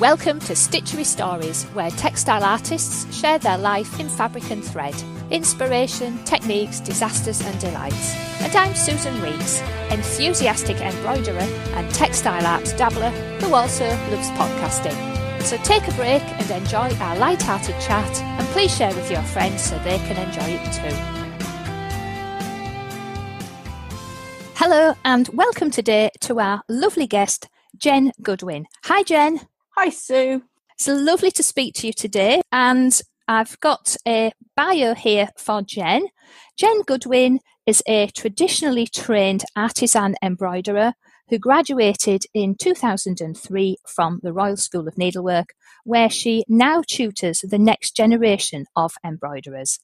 Welcome to Stitchery Stories, where textile artists share their life in fabric and thread, inspiration, techniques, disasters and delights. And I'm Susan Reeks, enthusiastic embroiderer and textile arts dabbler who also loves podcasting. So take a break and enjoy our light-hearted chat, and please share with your friends so they can enjoy it too. Hello and welcome today to our lovely guest, Jen Goodwin. Hi Jen. Hi Sue. It's lovely to speak to you today, and I've got a bio here for Jen. Jen Goodwin is a traditionally trained artisan embroiderer who graduated in 2003 from the Royal School of Needlework, where she now tutors the next generation of embroiderers.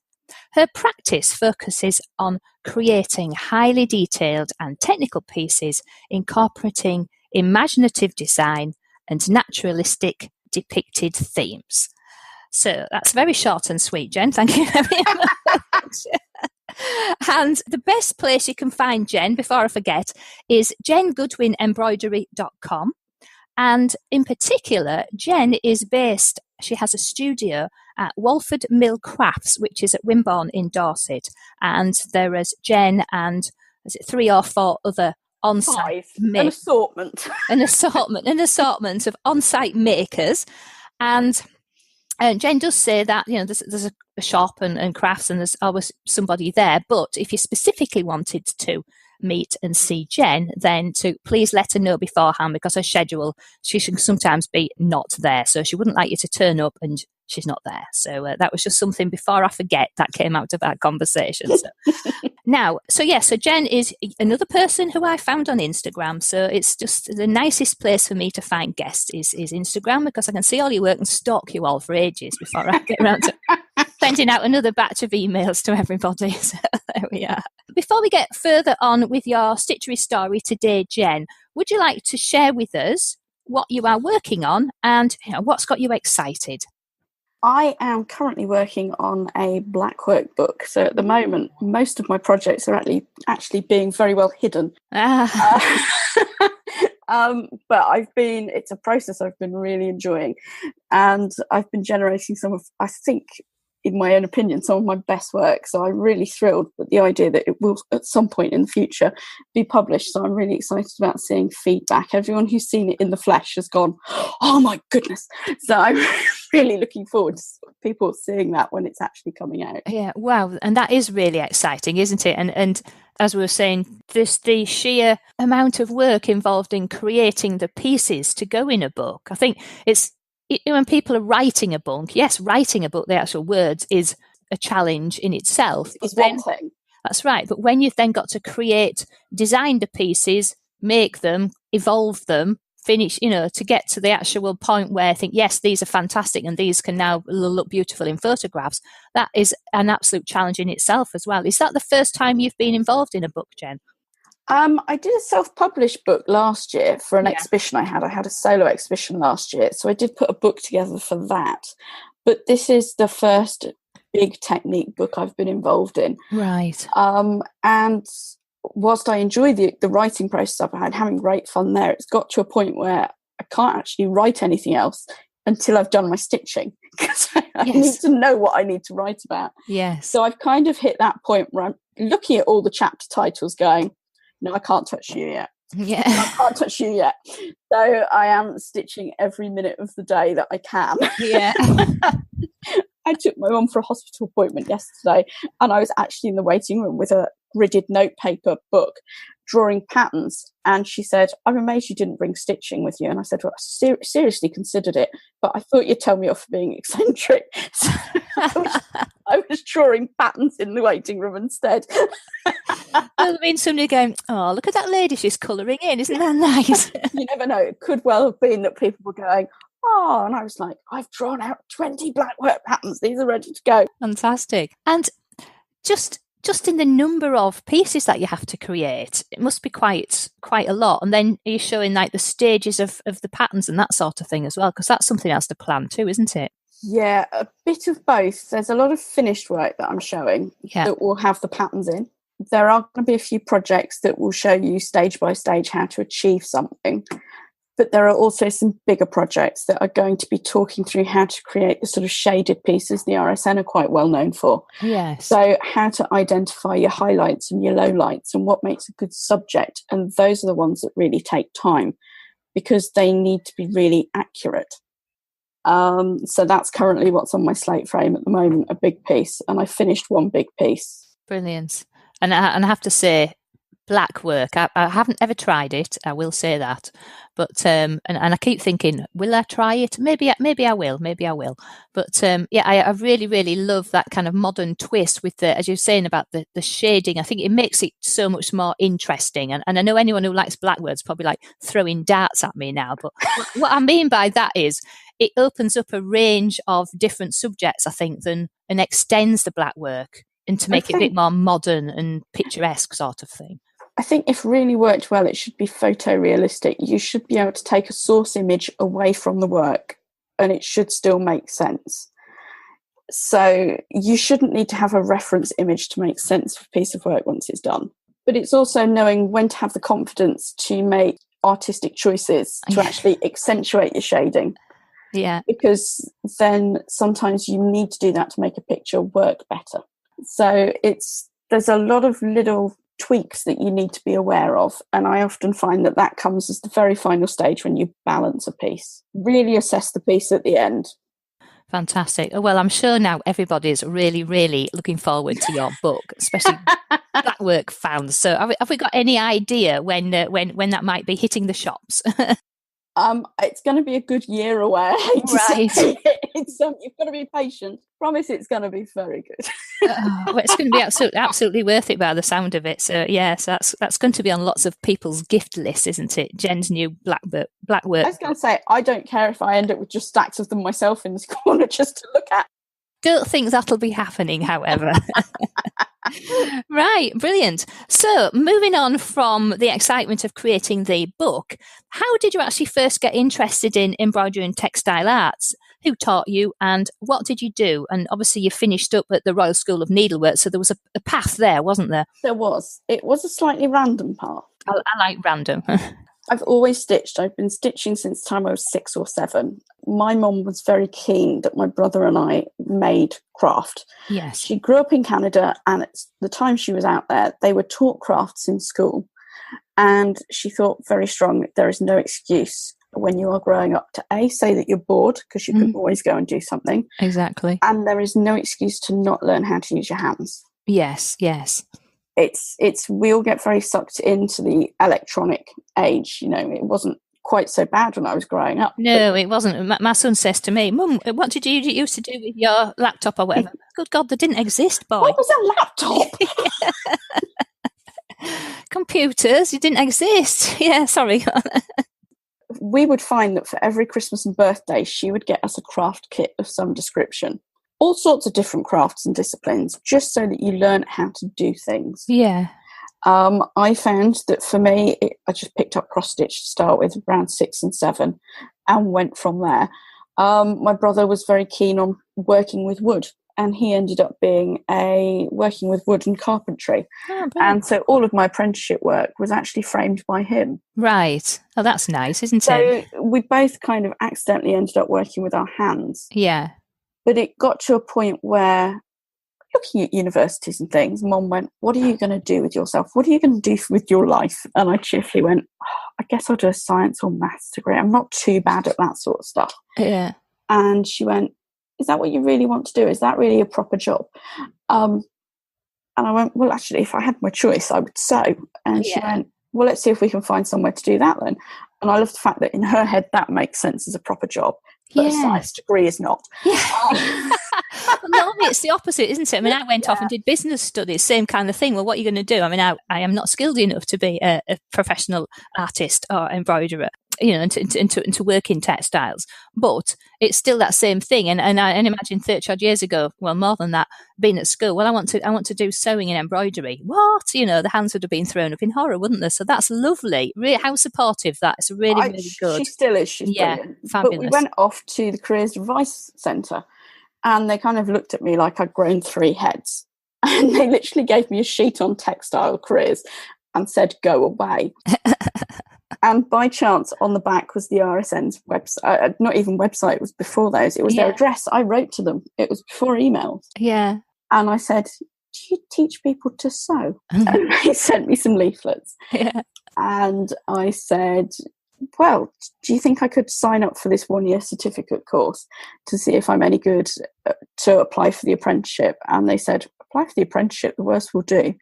Her practice focuses on creating highly detailed and technical pieces incorporating imaginative design and naturalistic depicted themes. So that's very short and sweet, Jen. Thank you very much. And the best place you can find Jen, before I forget, is jengoodwinembroidery.com. And in particular, Jen is based, she has a studio at Walford Mill Crafts, which is at Wimbourne in Dorset. And there is Jen and is it 3 or 4 other on-site an assortment of on-site makers. And Jen does say that, you know, there's a shop and crafts and there's always somebody there, but if you specifically wanted to meet and see Jen, then to please let her know beforehand, because her schedule, she can sometimes be not there, so she wouldn't like you to turn up and she's not there. So that was just something, before I forget, that came out of our conversation. So so Jen is another person who I found on Instagram. So it's just the nicest place for me to find guests is Instagram, because I can see all your work and stalk you all for ages before I get around to sending out another batch of emails to everybody. So there we are. Before we get further on with your stitchery story today, Jen, would you like to share with us what you are working on and what's got you excited? I am currently working on a blackwork book. So at the moment, most of my projects are actually being very well hidden. But it's a process I've been really enjoying. And I've been generating some of, I think, in my own opinion, some of my best work. So I'm really thrilled with the idea that it will at some point in the future be published. So I'm really excited about seeing feedback. Everyone who's seen it in the flesh has gone, oh my goodness. So I'm really looking forward to people seeing that when it's actually coming out. Yeah, wow. And that is really exciting, isn't it? And as we were saying, the sheer amount of work involved in creating the pieces to go in a book. I think when people are writing a book, yes, writing a book, the actual words is a challenge in itself. It's one thing. That's right. But when you've then got to design the pieces, make them, evolve them, finish, to get to the actual point where I think, yes, these are fantastic and these can now look beautiful in photographs, that is an absolute challenge in itself as well. Is that the first time you've been involved in a book, Jen? I did a self-published book last year for an exhibition I had. I had a solo exhibition last year, so I did put a book together for that. But this is the first big technique book I've been involved in. Right. And whilst I enjoy the writing process I've had, having great fun there, it's got to a point where I can't actually write anything else until I've done my stitching, because I need to know what I need to write about. Yes. So I've kind of hit that point where I'm looking at all the chapter titles going, no, I can't touch you yet. Yeah. I can't touch you yet. So I am stitching every minute of the day that I can. Yeah. I took my mum for a hospital appointment yesterday, and I was actually in the waiting room with a gridded notepaper book drawing patterns, and she said, I'm amazed you didn't bring stitching with you. And I said, well, I seriously considered it, but I thought you'd tell me off for being eccentric. So I was drawing patterns in the waiting room instead. I mean, somebody going, oh, look at that lady, she's colouring in, isn't that nice? You never know, it could well have been that people were going, oh, and I was like, I've drawn out 20 blackwork patterns, these are ready to go. Fantastic. And just in the number of pieces that you have to create, it must be quite a lot. And then you're showing like the stages of the patterns and that sort of thing as well, because that's something else to plan too, isn't it? Yeah, a bit of both. There's a lot of finished work that I'm showing that will have the patterns in. There are going to be a few projects that will show you stage by stage how to achieve something. But there are also some bigger projects that are going to be talking through how to create the sort of shaded pieces the RSN are quite well known for. Yes. So how to identify your highlights and your lowlights and what makes a good subject. And those are the ones that really take time because they need to be really accurate. So that's currently what's on my slate frame at the moment, a big piece. And I finished one big piece. Brilliant. And I have to say, black work, I haven't ever tried it, I will say that, but and I keep thinking, will I try it? Maybe I will, but I really, really love that kind of modern twist with the, as you're saying about the shading. I think it makes it so much more interesting, and I know anyone who likes black work's probably like throwing darts at me now, but what I mean by that is it opens up a range of different subjects, I think, and extends the black work and to make it a bit more modern and picturesque sort of thing. I think if really worked well, it should be photorealistic. You should be able to take a source image away from the work and it should still make sense. So you shouldn't need to have a reference image to make sense of a piece of work once it's done. But it's also knowing when to have the confidence to make artistic choices to actually accentuate your shading. Yeah. Because then sometimes you need to do that to make a picture work better. So there's a lot of little tweaks that you need to be aware of, and I often find that comes as the very final stage when you balance a piece. Really assess the piece at the end. Fantastic. Well, I'm sure now everybody's really, really looking forward to your book, especially black work fans. So have we got any idea when that might be hitting the shops? It's going to be a good year away. Right. You've got to be patient. Promise it's going to be very good. Well, it's going to be absolutely worth it by the sound of it. So yes, that's going to be on lots of people's gift lists, isn't it? Jen's new black work. I was going to say, I don't care if I end up with just stacks of them myself in this corner just to look at. Don't think that'll be happening, however. Right, brilliant. So moving on from the excitement of creating the book, how did you actually first get interested in embroidery and textile arts? Who taught you and what did you do? And obviously you finished up at the Royal School of Needlework, so there was a path there, wasn't there? There was. It was a slightly random path. I like random. I've always stitched. I've been stitching since the time I was 6 or 7. My mum was very keen that my brother and I made craft. Yes. She grew up in Canada, and at the time she was out there, they were taught crafts in school. And she thought very strong that there is no excuse when you are growing up to say that you're bored, because you can always go and do something. Exactly. And there is no excuse to not learn how to use your hands. Yes, yes. It's we all get very sucked into the electronic age. You know, it wasn't quite so bad when I was growing up. No, it wasn't. My son says to me, Mum, what did you used to do with your laptop or whatever? Good God, they didn't exist, boy. What was a laptop? Computers, it didn't exist. Yeah, sorry. We would find that for every Christmas and birthday, she would get us a craft kit of some description. All sorts of different crafts and disciplines, just so that you learn how to do things. Yeah. I found that for me, I just picked up cross stitch to start with, around 6 and 7, and went from there. My brother was very keen on working with wood, and he ended up working with wood and carpentry. Oh, and so all of my apprenticeship work was actually framed by him. Right. Oh, that's nice, isn't it? So we both kind of accidentally ended up working with our hands. Yeah. But it got to a point where, looking at universities and things, Mum went, what are you going to do with yourself? What are you going to do with your life? And I cheerfully went, I guess I'll do a science or maths degree. I'm not too bad at that sort of stuff. Yeah. And she went, is that what you really want to do? Is that really a proper job? And I went, well, actually, if I had my choice, I would sew. And she went, well, let's see if we can find somewhere to do that then. And I love the fact that in her head, that makes sense as a proper job. But a science degree is not. Yeah. No, it's the opposite, isn't it? I mean, I went off and did business studies, same kind of thing. Well, what are you going to do? I mean, I am not skilled enough to be a professional artist or embroiderer, you know, and to work in textiles. But it's still that same thing. And I imagine 30 odd years ago, well, more than that, being at school, well, I want to do sewing and embroidery. What? You know, the hands would have been thrown up in horror, wouldn't they? So that's lovely. How supportive that. It's really good. She still is. She's brilliant. Fabulous. But we went off to the Careers Advice Centre, and they kind of looked at me like I'd grown 3 heads. And they literally gave me a sheet on textile careers and said, go away. And by chance, on the back was the RSN's website. Not even website, it was before those. It was their address. I wrote to them. It was before emails. Yeah. And I said, do you teach people to sew? And they sent me some leaflets. Yeah. And I said, well, do you think I could sign up for this 1-year certificate course to see if I'm any good to apply for the apprenticeship? And they said, apply for the apprenticeship. The worst we'll do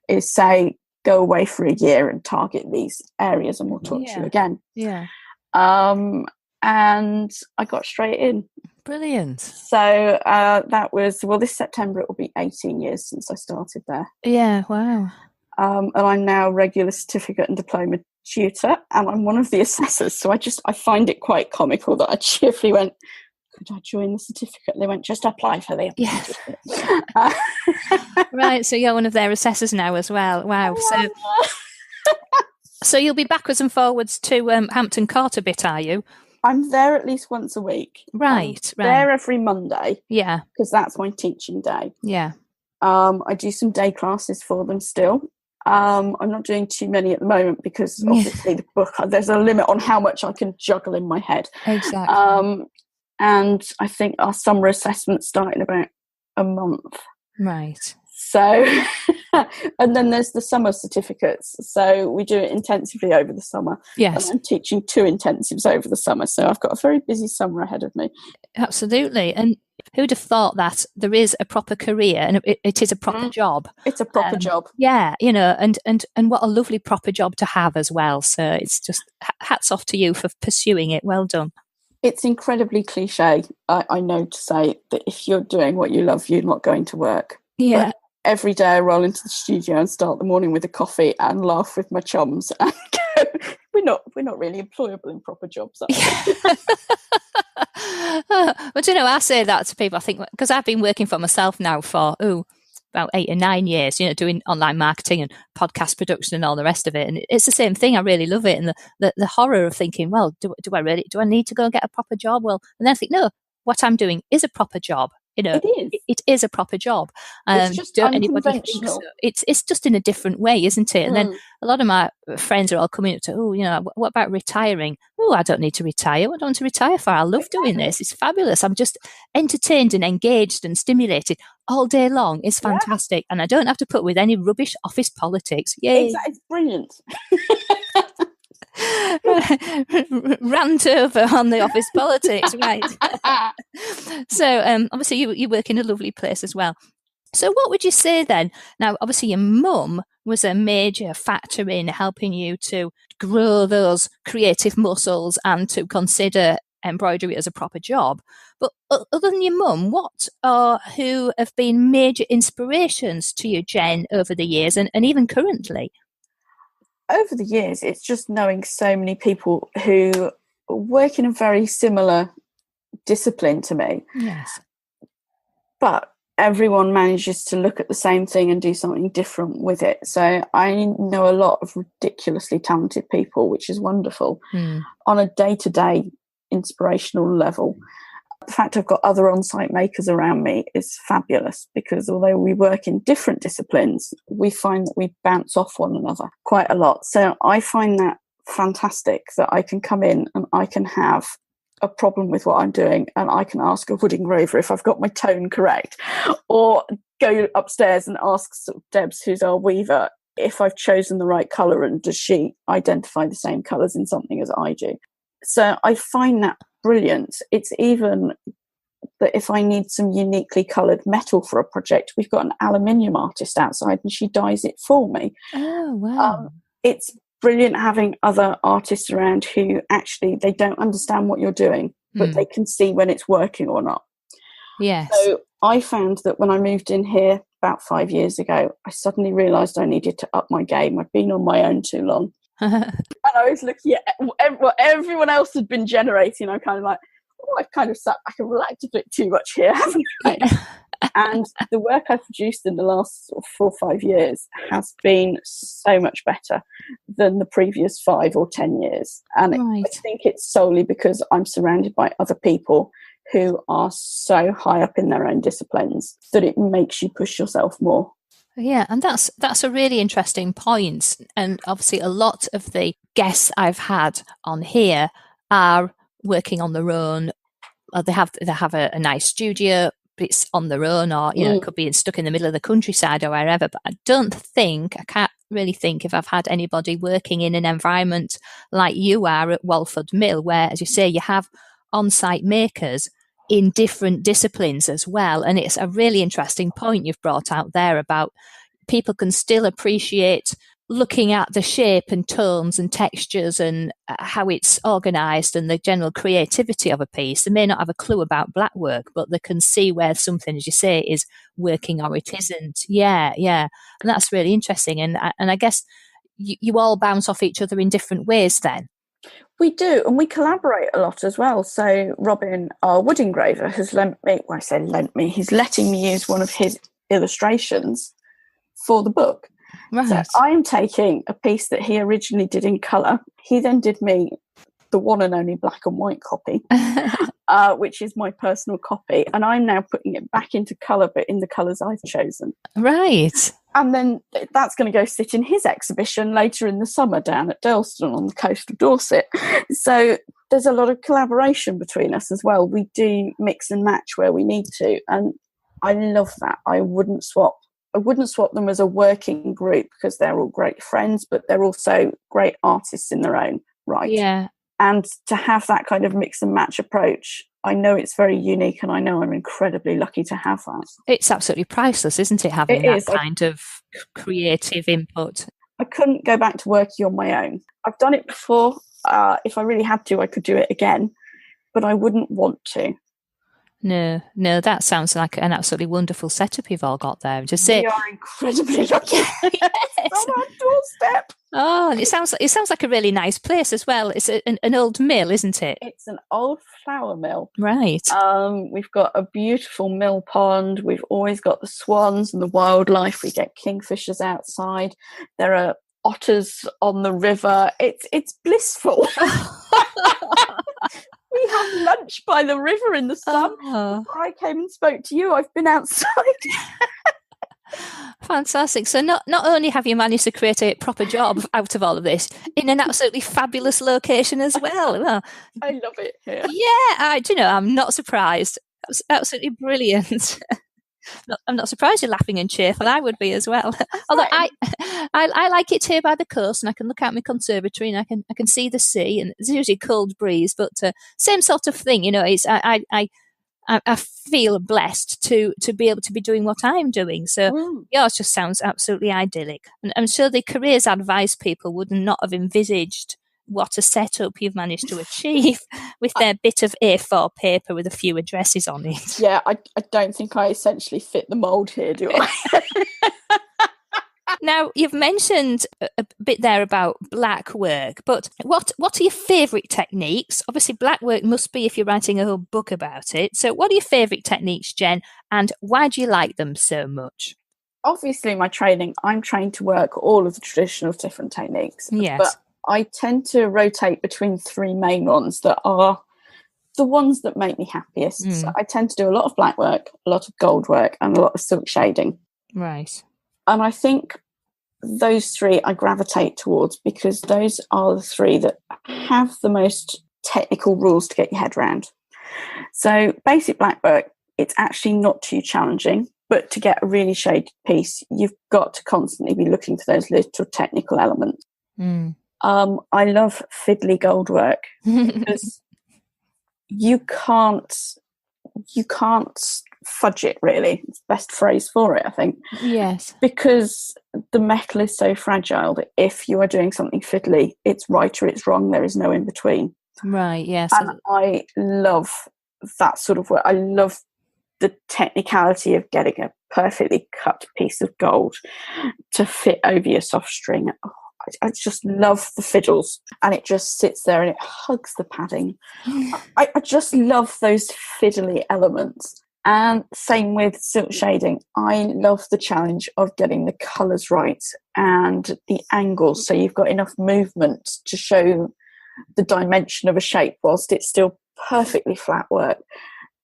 is say, go away for a year and target these areas and we'll talk to you again. Yeah. And I got straight in. Brilliant. So that was, this September it will be 18 years since I started there. Yeah, wow. And I'm now regular certificate and diploma tutor, and I'm one of the assessors. So I find it quite comical that I cheerfully went, could I join the certificate? And they went, just apply for the apprenticeship. Right, so you're one of their assessors now as well. Wow. So you'll be backwards and forwards to Hampton Court a bit, are you? I'm there at least once a week. Right. There every Monday. Yeah. Because that's my teaching day. Yeah. I do some day classes for them still. I'm not doing too many at the moment because obviously the book, there's a limit on how much I can juggle in my head. Exactly. And I think our summer assessments start in about a month. Right. So, and then there's the summer certificates. So we do it intensively over the summer. Yes. And I'm teaching 2 intensives over the summer. So I've got a very busy summer ahead of me. Absolutely. And who'd have thought that there is a proper career and it is a proper job? It's a proper job. Yeah, and what a lovely proper job to have as well. So it's just hats off to you for pursuing it. Well done. It's incredibly cliche, I know, to say that if you're doing what you love, you're not going to work. Yeah. But every day I roll into the studio and start the morning with a coffee and laugh with my chums and go, we're not really employable in proper jobs, are we? But I say that to people, I think, because I've been working for myself now for about 8 or 9 years, doing online marketing and podcast production and all the rest of it. And it's the same thing. I really love it. And the horror of thinking, well, do I need to go and get a proper job? Well, and then I think, no, what I'm doing is a proper job. It is a proper job. It's just unconventional. It's just in a different way, isn't it? And then a lot of my friends are all coming up to, what about retiring? Oh, I don't need to retire. What do I want to retire for? I love doing this. It's fabulous. I'm just entertained and engaged and stimulated all day long. It's fantastic. And I don't have to put with any rubbish office politics. Yay. Exactly. It's brilliant. Rant over on the office politics, right? So obviously you work in a lovely place as well. So what would you say then? Now, obviously your mum was a major factor in helping you to grow those creative muscles and to consider embroidery as a proper job. But other than your mum, what or who have been major inspirations to you, Jen, over the years and even currently? Over the years, it's just knowing so many people who work in a very similar discipline to me. Yes. But everyone manages to look at the same thing and do something different with it. So I know a lot of ridiculously talented people, which is wonderful, on a day-to-day inspirational level. The fact I've got other on-site makers around me is fabulous because although we work in different disciplines, we find that we bounce off one another quite a lot. So I find that fantastic that I can come in and I can have a problem with what I'm doing and I can ask a wood engraver if I've got my tone correct, or go upstairs and ask Debs, who's our weaver, if I've chosen the right colour and does she identify the same colours in something as I do. So I find that brilliant. It's even that if I need some uniquely coloured metal for a project, we've got an aluminium artist outside and she dyes it for me. Oh, wow. It's brilliant having other artists around who actually, they don't understand what you're doing, but they can see when it's working or not. Yes. So I found that when I moved in here about 5 years ago, I suddenly realised I needed to up my game. I'd been on my own too long. And I was looking at what everyone else had been generating. I'm kind of like, I've kind of sat back and relaxed a bit too much here, haven't I? And the work I've produced in the last 4 or 5 years has been so much better than the previous 5 or 10 years. And I think it's solely because I'm surrounded by other people who are so high up in their own disciplines that it makes you push yourself more. Yeah, and that's a really interesting point. And obviously, a lot of the guests I've had on here are working on their own. They have a nice studio, but it's on their own, or it could be stuck in the middle of the countryside or wherever. But I can't really think if I've had anybody working in an environment like you are at Walford Mill, where, as you say, you have on-site makers in different disciplines as well. And it's a really interesting point you've brought out there about people can still appreciate looking at the shape and tones and textures and how it's organised and the general creativity of a piece. They may not have a clue about black work, but they can see where something, as you say, is working or it isn't. Yeah, yeah. And that's really interesting. And I guess you all bounce off each other in different ways then. We do, and we collaborate a lot as well. So Robin, our wood engraver, has he's letting me use one of his illustrations for the book. Right. So I'm taking a piece that he originally did in colour. He then did me the one and only black and white copy, which is my personal copy. And I'm now putting it back into colour, but in the colours I've chosen. Right. And then that's going to go sit in his exhibition later in the summer down at Durlston on the coast of Dorset. So there's a lot of collaboration between us as well. We do mix and match where we need to. And I love that. I wouldn't swap them as a working group because they're all great friends, but they're also great artists in their own right. Yeah. And to have that kind of mix and match approach, I know it's very unique, and I know I'm incredibly lucky to have that. It's absolutely priceless, isn't it, having that kind of creative input? I couldn't go back to working on my own. I've done it before. If I really had to, I could do it again, but I wouldn't want to. No, that sounds like an absolutely wonderful setup you've all got there. We are incredibly lucky. It's on our doorstep. Oh, and it sounds like a really nice place as well. It's an old mill, isn't it? It's an old flour mill. Right. We've got a beautiful mill pond. We've always got the swans and the wildlife. We get kingfishers outside. There are otters on the river. It's blissful. We have lunch by the river in the sun. Before I came and spoke to you, I've been outside. Fantastic. So not only have you managed to create a proper job out of all of this, in an absolutely fabulous location as well. I love it here. Yeah, I'm not surprised. That's absolutely brilliant. I'm not surprised you're laughing and cheerful. I would be as well. Although I like it here by the coast, and I can look out my conservatory, and I can see the sea, and it's usually a cold breeze, but same sort of thing. It's I feel blessed to be able to be doing what I'm doing. So yours just sounds absolutely idyllic, and I'm sure the careers advice people would not have envisaged what a setup you've managed to achieve with their bit of A4 paper with a few addresses on it. Yeah, I don't think I essentially fit the mould here, do I? Now, you've mentioned a bit there about black work, but what are your favourite techniques? Obviously, black work must be if you're writing a whole book about it. So what are your favourite techniques, Jen, and why do you like them so much? Obviously, my training, I'm trained to work all of the traditional different techniques. Yes. But I tend to rotate between three main ones that are the ones that make me happiest. So I tend to do a lot of black work, a lot of gold work, and a lot of silk shading. Right. And I think those three I gravitate towards because those are the three that have the most technical rules to get your head around. So basic black work, it's actually not too challenging, but to get a really shaded piece, you've got to constantly be looking for those little technical elements. I love fiddly gold work because you can't fudge it, really. It's the best phrase for it, I think. Yes. Because the metal is so fragile that if you are doing something fiddly, it's right or it's wrong. There is no in between. Right, yes. And I love that sort of work. I love the technicality of getting a perfectly cut piece of gold to fit over your soft string. I just love the fiddles, and it just sits there and it hugs the padding. I just love those fiddly elements. And same with silk shading. I love the challenge of getting the colours right and the angles, so you've got enough movement to show the dimension of a shape whilst it's still perfectly flat work.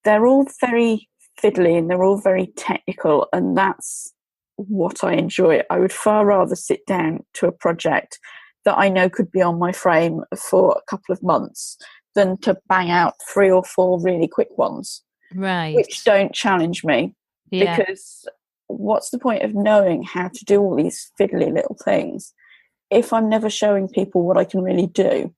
They're all very fiddly and they're all very technical, and that's what I enjoy. I would far rather sit down to a project that I know could be on my frame for a couple of months than to bang out 3 or 4 really quick ones, Right. which don't challenge me. Yeah. Because what's the point of knowing how to do all these fiddly little things if I'm never showing people what I can really do?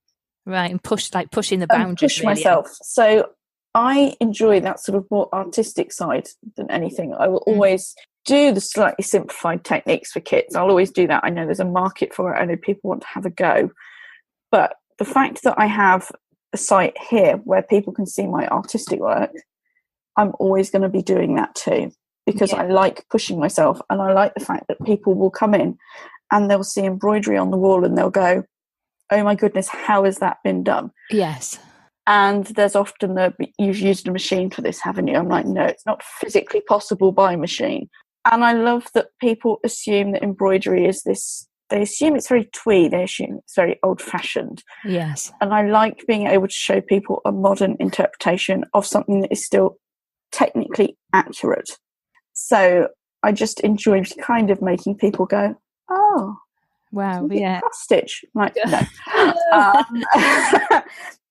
Right, and pushing the boundaries. Push myself. So I enjoy that sort of more artistic side than anything. I will always do the slightly simplified techniques for kits. I'll always do that. I know there's a market for it. I know people want to have a go. But the fact that I have a site here where people can see my artistic work, I'm always going to be doing that too, because I like pushing myself, and I like the fact that people will come in and they'll see embroidery on the wall and they'll go, oh my goodness, how has that been done? Yes. And there's often you've used a machine for this, haven't you? I'm like, no, it's not physically possible by machine. And I love that people assume that embroidery is this, they assume it's very twee, they assume it's very old-fashioned. Yes. And I like being able to show people a modern interpretation of something that is still technically accurate. So I just enjoy kind of making people go, oh, wow, yeah. Cross stitch. Like, no.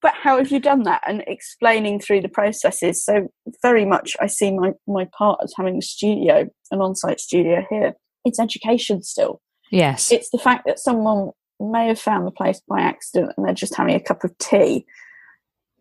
But how have you done that? And explaining through the processes. So very much I see my part as having a studio, an on-site studio here. It's education still. Yes. It's the fact that someone may have found the place by accident and they're just having a cup of tea.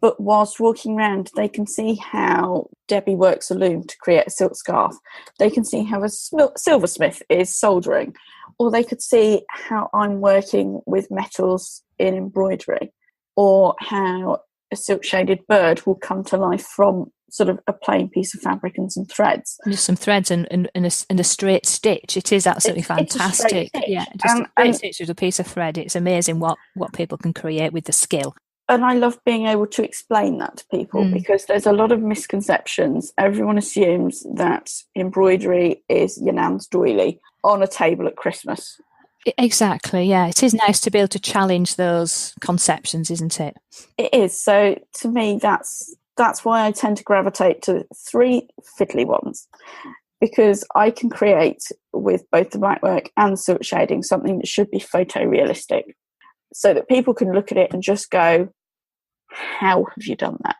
But whilst walking around, they can see how Debbie works a loom to create a silk scarf. They can see how a silversmith is soldering. Or they could see how I'm working with metals in embroidery. Or how a silk-shaded bird will come to life from sort of a plain piece of fabric and some threads. Just some threads and a straight stitch. It is absolutely fantastic. Yeah, just a straight stitch with a piece of thread. It's amazing what people can create with the skill. And I love being able to explain that to people because there's a lot of misconceptions. Everyone assumes that embroidery is your nan's doily on a table at Christmas. Exactly, yeah. It is nice to be able to challenge those conceptions, isn't it? It is. So to me, that's why I tend to gravitate to 3 fiddly ones, because I can create with both the blackwork and silk shading something that should be photorealistic, so that people can look at it and just go, how have you done that?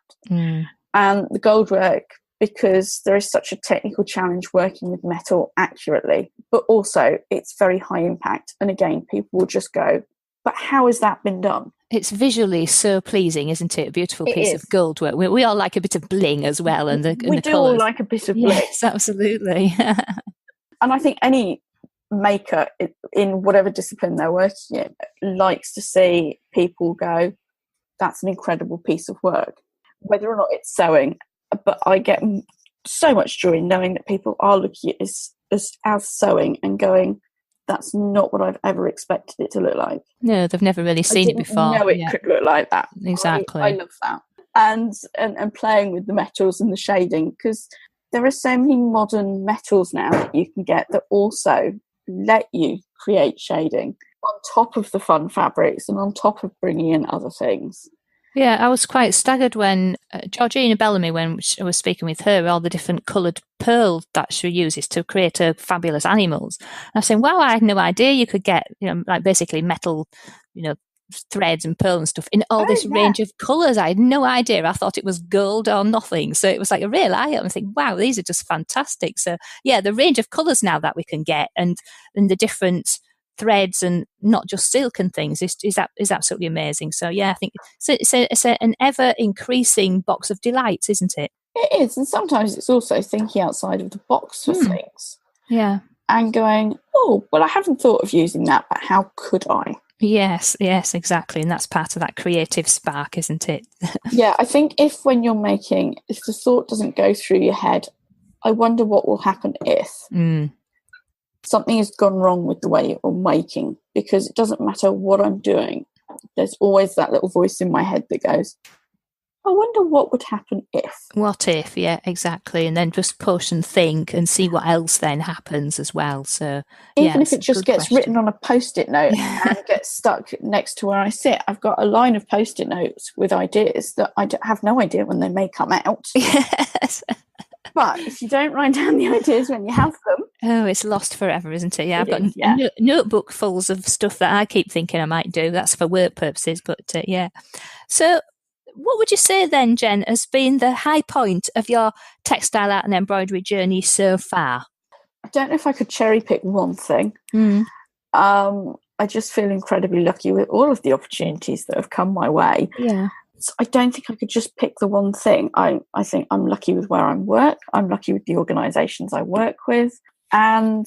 And the gold work, because there is such a technical challenge working with metal accurately, but also it's very high impact. And again, people will just go, but how has that been done? It's visually so pleasing, isn't it? A beautiful piece of gold work. We all like a bit of bling as well. And we do all like a bit of bling. Yes, absolutely. And I think any maker in whatever discipline they're working in likes to see people go, that's an incredible piece of work, whether or not it's sewing. But I get so much joy knowing that people are looking at it as sewing and going, that's not what I've ever expected it to look like. No, they've never really seen it before. I didn't know it could look like that. Exactly. I love that. And playing with the metals and the shading, because there are so many modern metals now that you can get that also let you create shading on top of the fun fabrics and on top of bringing in other things. Yeah, I was quite staggered when Georgina Bellamy, when I was speaking with her, all the different coloured pearl that she uses to create her fabulous animals. And I was saying, wow, I had no idea you could get, like basically metal, threads and pearl and stuff in all this range of colours. I had no idea. I thought it was gold or nothing. So it was like a real eye-opener. I think, wow, these are just fantastic. So yeah, the range of colours now that we can get and the different threads and not just silk and things is absolutely amazing. So yeah, I think it's an ever increasing box of delights, isn't it? It is, and sometimes it's also thinking outside of the box for things. Yeah, and going, oh, well, I haven't thought of using that, but how could I? Yes, exactly, and that's part of that creative spark, isn't it? Yeah, I think if the thought doesn't go through your head, I wonder what will happen if. Something has gone wrong with the way you're making, because it doesn't matter what I'm doing. There's always that little voice in my head that goes, I wonder what would happen if. What if, yeah, exactly. And then just push and think and see what else then happens as well. So even if it just gets written on a Post-it note and gets stuck next to where I sit, I've got a line of Post-it notes with ideas that I have no idea when they may come out. Yes. But if you don't write down the ideas when you have them, Oh, it's lost forever, isn't it? Yeah, I've got notebook fulls of stuff that I keep thinking I might do. That's for work purposes, but yeah. So what would you say then, Jen, has been the high point of your textile art and embroidery journey so far? I don't know if I could cherry pick one thing. I just feel incredibly lucky with all of the opportunities that have come my way. Yeah. So I don't think I could just pick the one thing. I think I'm lucky with where I work. I'm lucky with the organisations I work with. And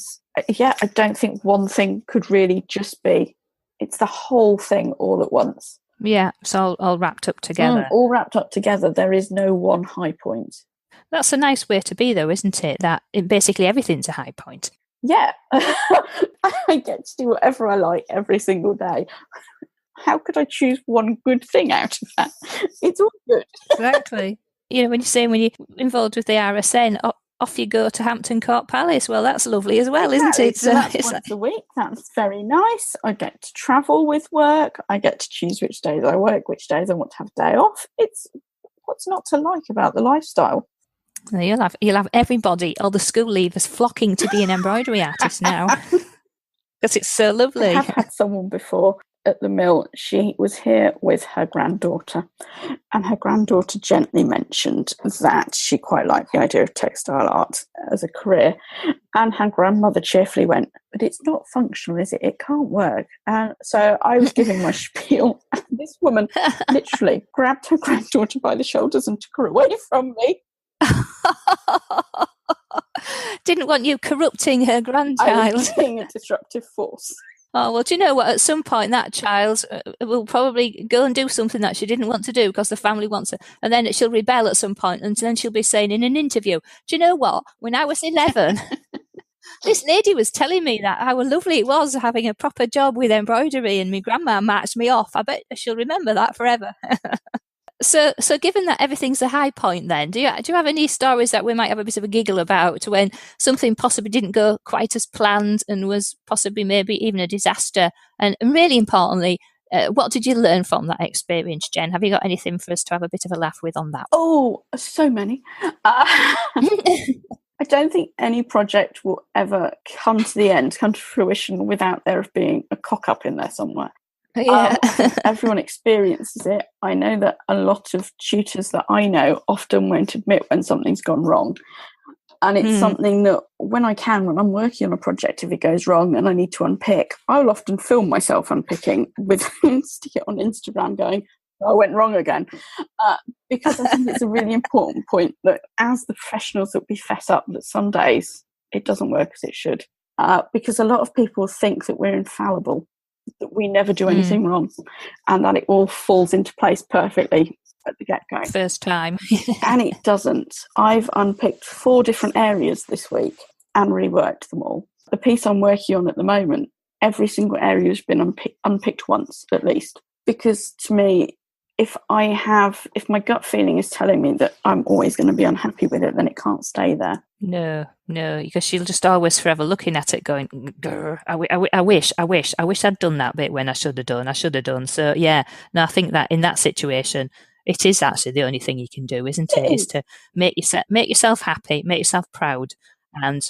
yeah, I don't think one thing could really just be, it's the whole thing all at once. Yeah, it's all wrapped up together. All wrapped up together. There is no one high point. That's a nice way to be, though, isn't it? That basically everything's a high point. Yeah. I get to do whatever I like every single day. How could I choose one good thing out of that? It's all good. Exactly. You know, when you're involved with the RSN, off you go to Hampton Court Palace. Well, that's lovely as well, exactly. Isn't it? So that's once a week. That's very nice. I get to travel with work. I get to choose which days I work, which days I want to have a day off. It's what's not to like about the lifestyle. You'll have everybody, all the school leavers, flocking to be an embroidery artist now because it's so lovely. I have had someone before at the mill. She was here with her granddaughter, and her granddaughter gently mentioned that she quite liked the idea of textile art as a career, and her grandmother cheerfully went, "But it's not functional, is it? It can't work." And so I was giving my spiel, and this woman literally grabbed her granddaughter by the shoulders and took her away from me. Didn't want you corrupting her grandchild. I was being a disruptive force. Oh, well, do you know what? At some point, that child will probably go and do something that she didn't want to do because the family wants it. And then she'll rebel at some point, and then she'll be saying in an interview, "Do you know what? When I was 11, this lady was telling me that how lovely it was having a proper job with embroidery, and my grandma marched me off." I bet she'll remember that forever. So given that everything's a high point then, do you have any stories that we might have a bit of a giggle about when something possibly didn't go quite as planned and was possibly maybe even a disaster? And really importantly, what did you learn from that experience, Jen? Have you got anything for us to have a bit of a laugh with on that? Oh, so many. I don't think any project will ever come to fruition without there being a cock-up in there somewhere. Yeah. Everyone experiences it. I know that a lot of tutors that I know often won't admit when something's gone wrong. And it's something that when I'm working on a project, if it goes wrong and I need to unpick, I will often film myself unpicking stick it on Instagram going, "I went wrong again." Because I think it's a really important point that as the professionals that we fess up that some days it doesn't work as it should. Because a lot of people think that we're infallible, that we never do anything wrong, and that it all falls into place perfectly at the get-go. First time. And it doesn't. I've unpicked 4 different areas this week and reworked them all. The piece I'm working on at the moment, every single area has been unpicked once at least, because to me, if my gut feeling is telling me that I'm always going to be unhappy with it, then it can't stay there. No, because she'll just always forever looking at it going, I wish I'd done that bit when I should have done. So yeah, no, I think that in that situation, it is actually the only thing you can do, isn't it? Is to make yourself happy, make yourself proud, and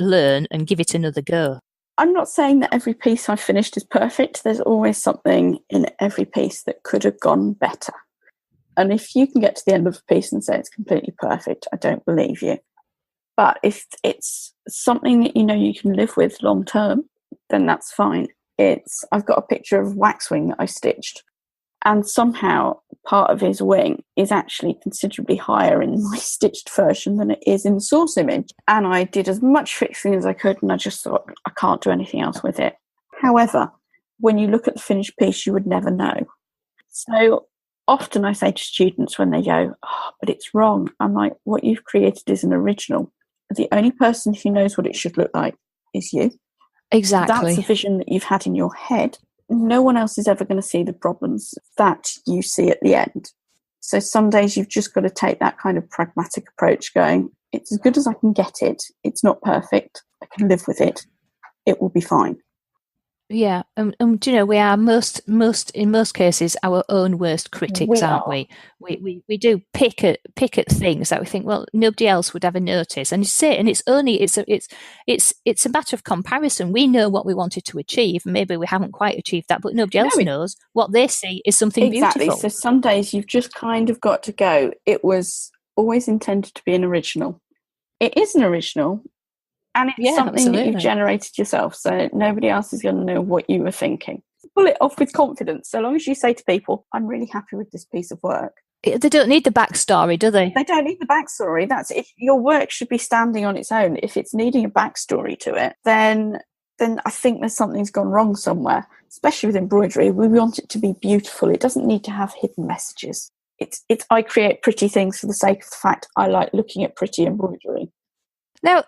learn and give it another go. I'm not saying that every piece I've finished is perfect. There's always something in every piece that could have gone better. And if you can get to the end of a piece and say it's completely perfect, I don't believe you. But if it's something that you know you can live with long term, then that's fine. I've got a picture of Waxwing that I stitched, and somehow part of his wing is actually considerably higher in my stitched version than it is in the source image. And I did as much fixing as I could, and I just thought, I can't do anything else with it. However, when you look at the finished piece, you would never know. So often I say to students when they go, "Oh, but it's wrong," I'm like, what you've created is an original. The only person who knows what it should look like is you. Exactly. That's the vision that you've had in your head. No one else is ever going to see the problems that you see at the end. So some days you've just got to take that kind of pragmatic approach going, it's as good as I can get it. It's not perfect. I can live with it. It will be fine. Yeah, do you know, we are in most cases our own worst critics, We aren't are. we? We do pick at things that we think, well, nobody else would ever notice, and you say, and it's a matter of comparison. We know what we wanted to achieve, and maybe we haven't quite achieved that, but nobody else knows what they see is something Exactly. beautiful. So some days you've just kind of got to go, it was always intended to be an original. It is an original, and it's something that you've generated yourself, so nobody else is going to know what you were thinking. Pull it off with confidence, so long as you say to people, I'm really happy with this piece of work. They don't need the backstory, do they? They don't need the backstory. That's it. Your work should be standing on its own. If it's needing a backstory to it, then I think there's something's gone wrong somewhere, especially with embroidery. We want it to be beautiful. It doesn't need to have hidden messages. It's I create pretty things for the sake of the fact I like looking at pretty embroidery. Now,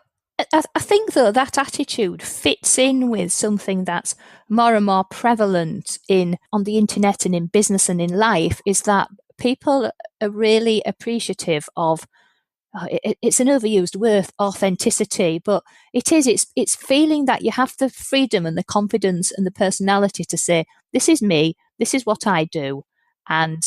I think, though, that attitude fits in with something that's more and more prevalent on the internet and in business and in life, is that people are really appreciative of, it's an overused word, authenticity, but it's feeling that you have the freedom and the confidence and the personality to say, this is me, this is what I do, and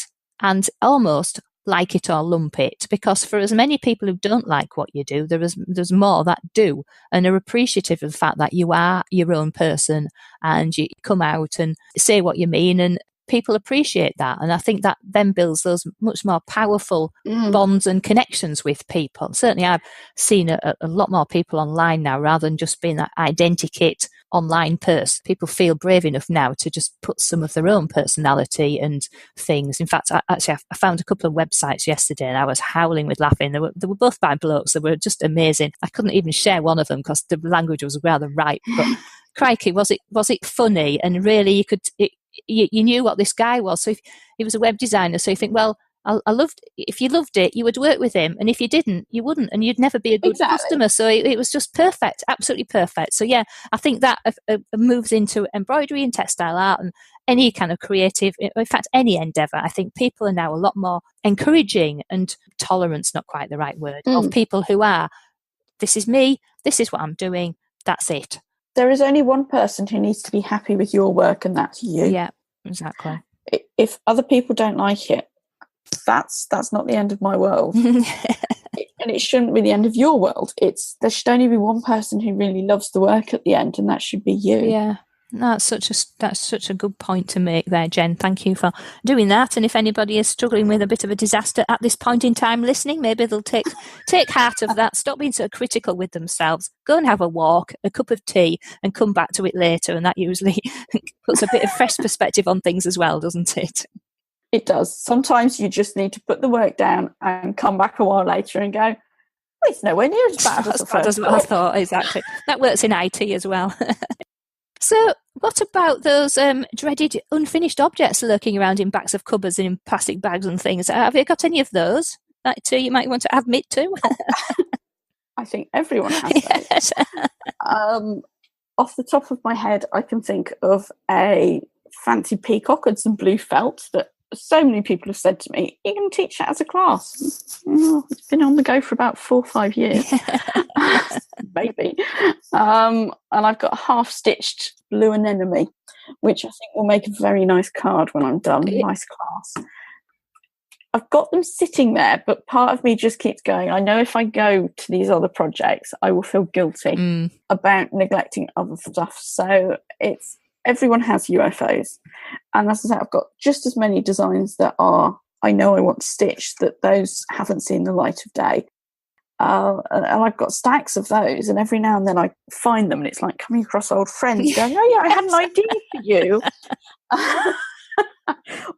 almost like it or lump it, because for as many people who don't like what you do, there's more that do and are appreciative of the fact that you are your own person and you come out and say what you mean, and people appreciate that. And I think that then builds those much more powerful bonds and connections with people. Certainly I've seen a lot more people online now, rather than just being that identikit online person. People feel brave enough now to just put some of their own personality and things. In fact, I found a couple of websites yesterday and I was howling with laughing. They were both by blokes. They were just amazing. I couldn't even share one of them because the language was rather ripe, but crikey, was it funny? And really you knew what this guy was. So if he was a web designer, so you think, well, if you loved it, you would work with him, and if you didn't, you wouldn't, and you'd never be a good customer. So it was just perfect, absolutely perfect. So yeah, I think that moves into embroidery and textile art and any kind of creative, in fact, any endeavour. I think people are now a lot more encouraging, and tolerance, not quite the right word, of people who are, this is me, this is what I'm doing, that's it. There is only one person who needs to be happy with your work, and that's you. Yeah, exactly. If other people don't like it, that's not the end of my world. And it shouldn't be the end of your world. There should only be one person who really loves the work at the end, and that should be you. Yeah. That's such a good point to make there, Jen. Thank you for doing that. And if anybody is struggling with a bit of a disaster at this point in time listening, maybe they'll take heart of that. Stop being so critical with themselves. Go and have a walk, a cup of tea, and come back to it later. And that usually puts a bit of fresh perspective on things as well, doesn't it? It does. Sometimes you just need to put the work down and come back a while later and go, well, it's nowhere near as bad as what I thought. Exactly. That works in IT as well. So what about those dreaded unfinished objects lurking around in backs of cupboards and in plastic bags and things? Have you got any of those that you might want to admit to? I think everyone has those. Off the top of my head, I can think of a fancy peacock and some blue felt that so many people have said to me, you can teach that as a class. It's been on the go for about 4 or 5 years. Maybe. And I've got a half-stitched blue anemone, which I think will make a very nice card when I'm done. Nice class. I've got them sitting there, but part of me just keeps going, I know if I go to these other projects, I will feel guilty about neglecting other stuff. So everyone has UFOs. And as I said, I've got just as many designs that I know I want to stitch, that those haven't seen the light of day. And I've got stacks of those, and every now and then I find them and it's like coming across old friends going, oh yeah, I had an idea for you.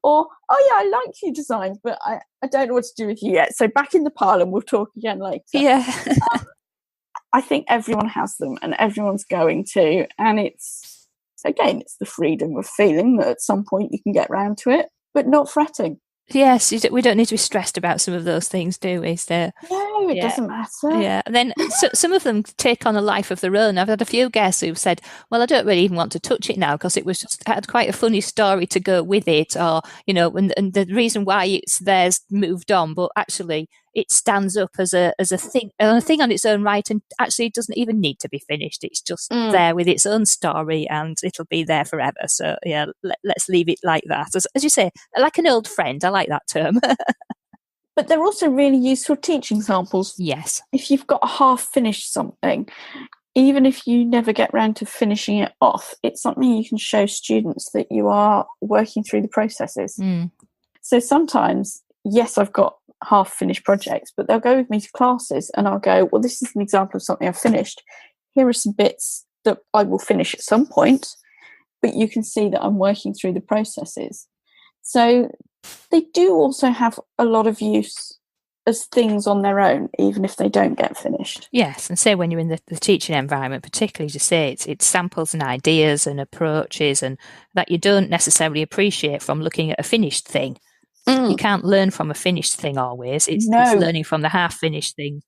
Or, oh yeah, I like your designs, but I don't know what to do with you yet. So back in the pile and we'll talk again later. Yeah. I think everyone has them and everyone's going to. And it's the freedom of feeling that at some point you can get round to it, but not fretting. Yes, we don't need to be stressed about some of those things, do we? So, no, it doesn't matter. Yeah, and then some of them take on a life of their own. I've had a few guests who've said, well, I don't really even want to touch it now because it had quite a funny story to go with it, or, and the reason why it's theirs moved on, but actually it stands up as a thing on its own right, and actually it doesn't even need to be finished. It's just there with its own story, and it'll be there forever. So yeah, let's leave it like that. As you say, like an old friend. I like that term. But they're also really useful teaching samples. Yes. If you've got a half finished something, even if you never get round to finishing it off, it's something you can show students that you are working through the processes. So sometimes, yes, I've got half finished projects, but they'll go with me to classes and I'll go, well, this is an example of something I've finished. Here are some bits that I will finish at some point, but you can see that I'm working through the processes. So they do also have a lot of use as things on their own, even if they don't get finished. Yes, and say when you're in the teaching environment, particularly, as you say, it's samples and ideas and approaches and that you don't necessarily appreciate from looking at a finished thing. You can't learn from a finished thing always. It's learning from the half-finished thing.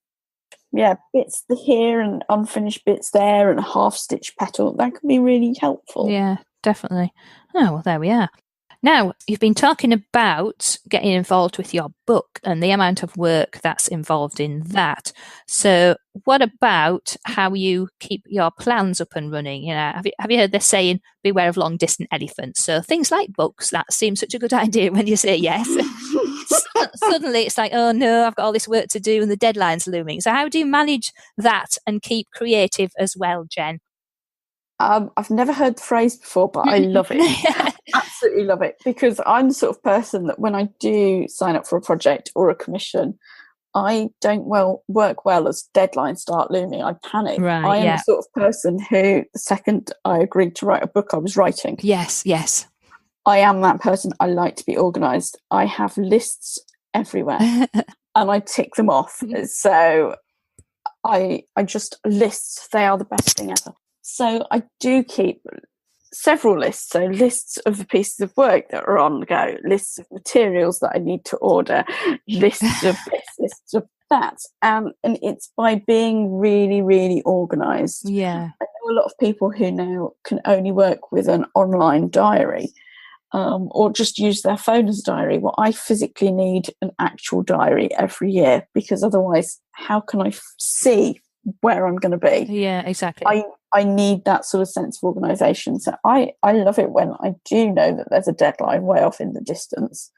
Yeah, bits here and unfinished bits there and a half-stitch petal. That can be really helpful. Yeah, definitely. Oh, well, there we are. Now, you've been talking about getting involved with your book and the amount of work that's involved in that. So what about how you keep your plans up and running? You know, have you heard the saying, beware of long distant elephants? So things like books, that seems such a good idea when you say yes. Suddenly it's like, oh no, I've got all this work to do and the deadline's looming. So how do you manage that and keep creative as well, Jen? I've never heard the phrase before, but I love it. Absolutely love it, because I'm the sort of person that when I do sign up for a project or a commission, I don't work well as deadlines start looming. I panic. Right, I am the sort of person who, the second I agreed to write a book I was writing. Yes. I am that person. I like to be organised. I have lists everywhere and I tick them off. So I just lists, they are the best thing ever. So I do keep several lists. So lists of the pieces of work that are on the go, lists of materials that I need to order, lists of this, lists of that. And it's by being really, really organised. Yeah. I know a lot of people who now can only work with an online diary. Or just use their phone as a diary. Well, I physically need an actual diary every year, because otherwise, how can I see where I'm going to be? Yeah, exactly. I need that sort of sense of organisation. So I love it when I do know that there's a deadline way off in the distance,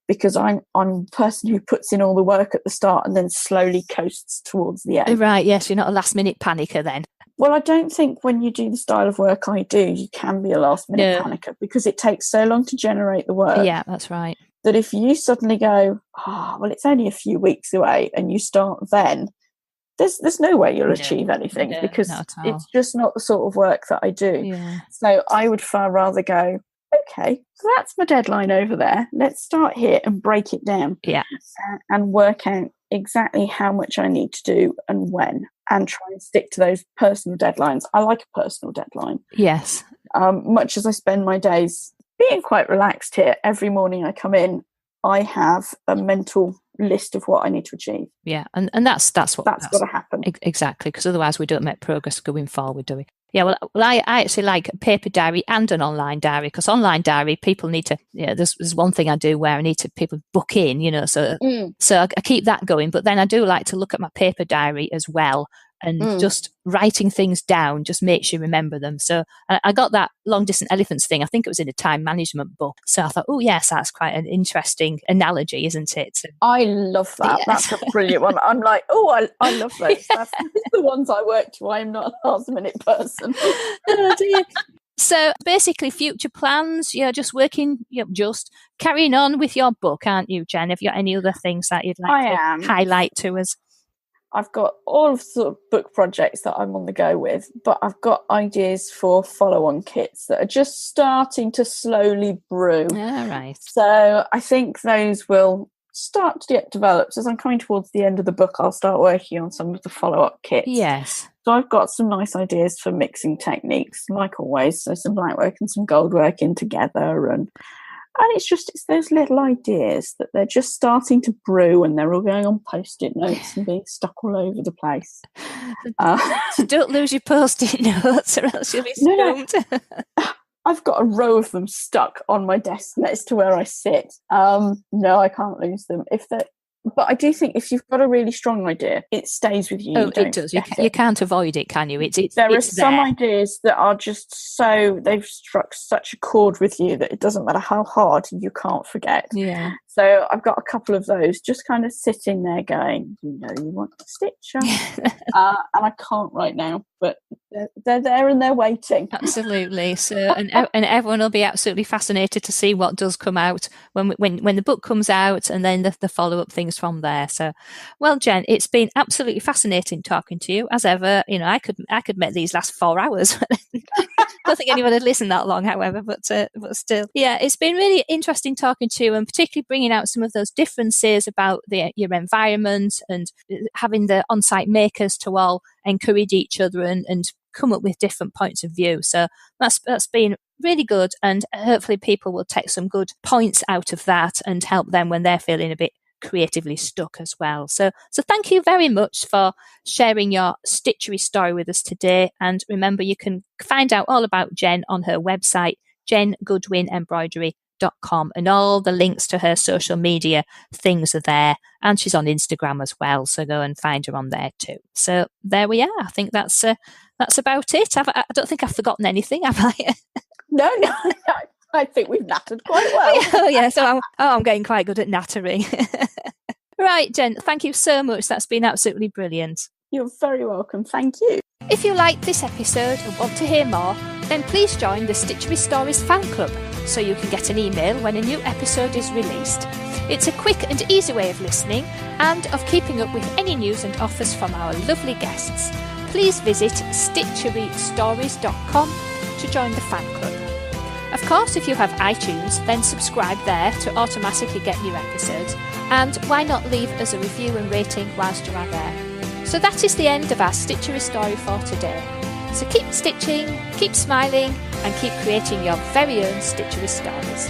because I'm the person who puts in all the work at the start and then slowly coasts towards the end. Right, yes, you're not a last minute panicker then. Well, I don't think when you do the style of work I do, you can be a last minute panicker, because it takes so long to generate the work. Yeah, that's right. That if you suddenly go, well, it's only a few weeks away, and you start then, there's no way you'll achieve anything, because it's just not the sort of work that I do. Yeah. So I would far rather go, okay, so that's my deadline over there. Let's start here and break it down. Yeah. And work out exactly how much I need to do and when, and try and stick to those personal deadlines. I like a personal deadline. Yes. Much as I spend my days being quite relaxed here, every morning I come in, I have a mental list of what I need to achieve. Yeah, and that's what got to happen. Exactly, because otherwise we don't make progress going forward, do we? Yeah, well, I actually like a paper diary and an online diary, because online diary, people need to, there's one thing I do where I need to people book in, so I keep that going. But then I do like to look at my paper diary as well, and just writing things down just makes you remember them. So I got that long distant elephants thing. I think it was in a time management book. So I thought, oh yes, that's quite an interesting analogy, isn't it? So, I love that. Yes. That's a brilliant one. I'm like, I love those. That's the ones I work to. I'm not a last minute person. Oh dear. So basically future plans, you're just working, just carrying on with your book, aren't you, Jen? Have you got any other things that you'd like to highlight to us? I've got all of sort of book projects that I'm on the go with, but I've got ideas for follow-on kits that are just starting to slowly brew. All right. So I think those will start to get developed. As I'm coming towards the end of the book, I'll start working on some of the follow-up kits. Yes. So I've got some nice ideas for mixing techniques, like always. So some black work and some gold work in together, and it's those little ideas that they're just starting to brew, and they're all going on post-it notes and being stuck all over the place. So don't lose your post-it notes, or else you'll be stumped. No. I've got a row of them stuck on my desk next to where I sit. No, I can't lose them. If But I do think if you've got a really strong idea, it stays with you. Oh, it does. You can't avoid it, can you? There are some ideas that are just they've struck such a chord with you that it doesn't matter how hard, you can't forget. Yeah. So I've got a couple of those just kind of sitting there going, you want to stitch. And I can't right now, but they're there and they're waiting. Absolutely. So, and everyone will be absolutely fascinated to see what does come out when the book comes out, and then the follow-up things from there. So, well, Jen, it's been absolutely fascinating talking to you as ever. I could make these last 4 hours. I don't think anyone had listened that long, however, but still, yeah, it's been really interesting talking to you, and particularly bringing out some of those differences about your environment, and having the on-site makers to all encourage each other and come up with different points of view. So that's been really good, and hopefully people will take some good points out of that and help them when they're feeling a bit creatively stuck as well. So thank you very much for sharing your stitchery story with us today. And remember, you can find out all about Jen on her website, jengoodwinembroidery.com, and all the links to her social media things are there, and she's on Instagram as well, so go and find her on there too. So there we are. I think that's about it. I don't think I've forgotten anything, have I? No, I think we've nattered quite well. Oh yeah, so I'm getting quite good at nattering. Right, Jen, thank you so much. That's been absolutely brilliant. You're very welcome. Thank you. If you liked this episode and want to hear more, then please join the Stitchery Stories fan club so you can get an email when a new episode is released. It's a quick and easy way of listening and of keeping up with any news and offers from our lovely guests. Please visit stitcherystories.com to join the fan club. Of course, if you have iTunes, then subscribe there to automatically get new episodes, and why not leave us a review and rating whilst you are there. So that is the end of our Stitchery story for today. So keep stitching, keep smiling, and keep creating your very own Stitchery stories.